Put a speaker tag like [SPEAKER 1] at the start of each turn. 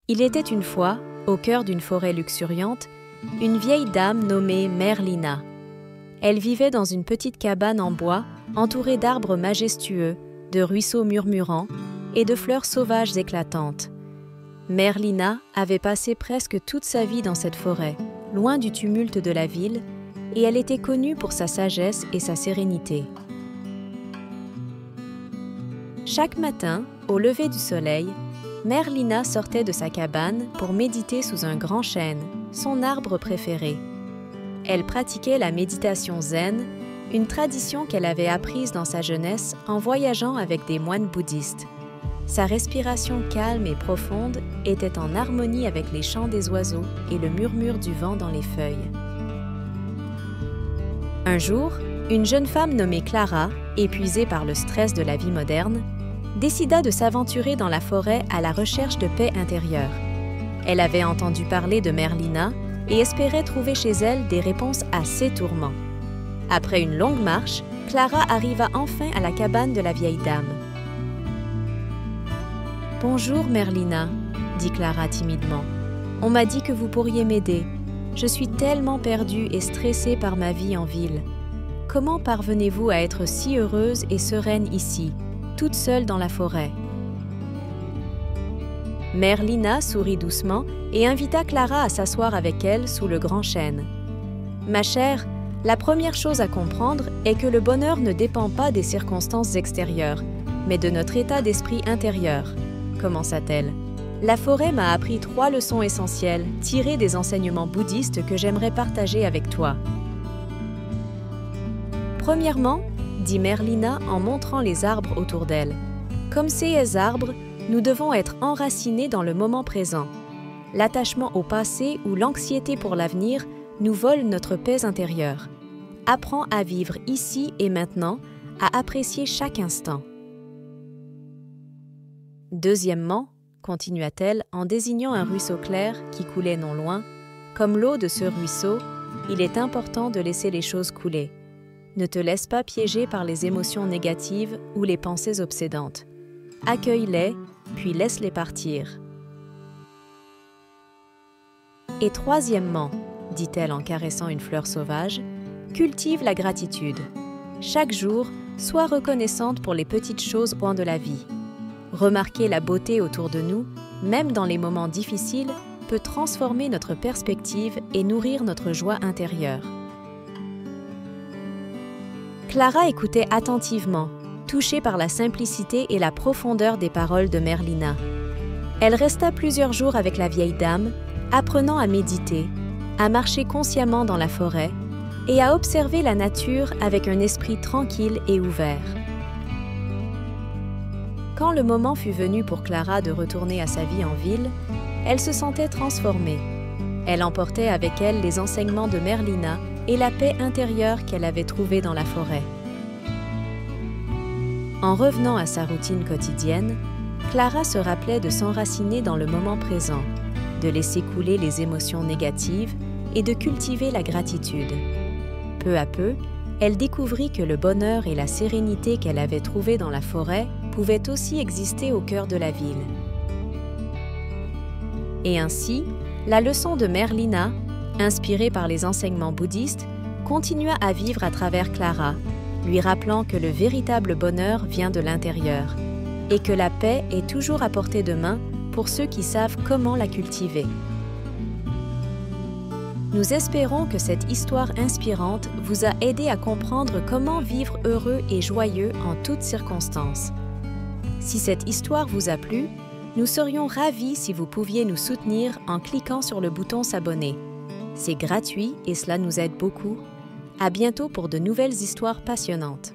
[SPEAKER 1] Il était une fois, au cœur d'une forêt luxuriante, une vieille dame nommée Mère Lina. Elle vivait dans une petite cabane en bois, entourée d'arbres majestueux, de ruisseaux murmurants et de fleurs sauvages éclatantes. Mère Lina avait passé presque toute sa vie dans cette forêt, loin du tumulte de la ville, et elle était connue pour sa sagesse et sa sérénité. Chaque matin, au lever du soleil, Mère Lina sortait de sa cabane pour méditer sous un grand chêne, son arbre préféré. Elle pratiquait la méditation zen, une tradition qu'elle avait apprise dans sa jeunesse en voyageant avec des moines bouddhistes. Sa respiration calme et profonde était en harmonie avec les chants des oiseaux et le murmure du vent dans les feuilles. Un jour, une jeune femme nommée Clara, épuisée par le stress de la vie moderne, décida de s'aventurer dans la forêt à la recherche de paix intérieure. Elle avait entendu parler de Mère Lina et espérait trouver chez elle des réponses à ses tourments. Après une longue marche, Clara arriva enfin à la cabane de la vieille dame. « Bonjour, Mère Lina, » dit Clara timidement. « On m'a dit que vous pourriez m'aider. Je suis tellement perdue et stressée par ma vie en ville. Comment parvenez-vous à être si heureuse et sereine ici, toute seule dans la forêt ?» Mère Lina sourit doucement et invita Clara à s'asseoir avec elle sous le grand chêne. « Ma chère, la première chose à comprendre est que le bonheur ne dépend pas des circonstances extérieures, mais de notre état d'esprit intérieur, » commença-t-elle. « La forêt m'a appris 3 leçons essentielles tirées des enseignements bouddhistes que j'aimerais partager avec toi. Premièrement, dit Mère Lina en montrant les arbres autour d'elle, comme ces arbres, nous devons être enracinés dans le moment présent. L'attachement au passé ou l'anxiété pour l'avenir nous volent notre paix intérieure. Apprends à vivre ici et maintenant, à apprécier chaque instant. Deuxièmement, continua-t-elle en désignant un ruisseau clair qui coulait non loin, comme l'eau de ce ruisseau, il est important de laisser les choses couler. Ne te laisse pas piéger par les émotions négatives ou les pensées obsédantes. Accueille-les, puis laisse-les partir. Et troisièmement, dit-elle en caressant une fleur sauvage, cultive la gratitude. Chaque jour, sois reconnaissante pour les petites choses points de la vie. Remarquer la beauté autour de nous, même dans les moments difficiles, peut transformer notre perspective et nourrir notre joie intérieure. Clara écoutait attentivement, touchée par la simplicité et la profondeur des paroles de Mère Lina. Elle resta plusieurs jours avec la vieille dame, apprenant à méditer, à marcher consciemment dans la forêt et à observer la nature avec un esprit tranquille et ouvert. Quand le moment fut venu pour Clara de retourner à sa vie en ville, elle se sentait transformée. Elle emportait avec elle les enseignements de Mère Lina et la paix intérieure qu'elle avait trouvée dans la forêt. En revenant à sa routine quotidienne, Clara se rappelait de s'enraciner dans le moment présent, de laisser couler les émotions négatives et de cultiver la gratitude. Peu à peu, elle découvrit que le bonheur et la sérénité qu'elle avait trouvés dans la forêt pouvaient aussi exister au cœur de la ville. Et ainsi, la leçon de Mère Lina, inspirée par les enseignements bouddhistes, continua à vivre à travers Clara, lui rappelant que le véritable bonheur vient de l'intérieur et que la paix est toujours à portée de main pour ceux qui savent comment la cultiver. Nous espérons que cette histoire inspirante vous a aidé à comprendre comment vivre heureux et joyeux en toutes circonstances. Si cette histoire vous a plu, nous serions ravis si vous pouviez nous soutenir en cliquant sur le bouton s'abonner. C'est gratuit et cela nous aide beaucoup. À bientôt pour de nouvelles histoires passionnantes.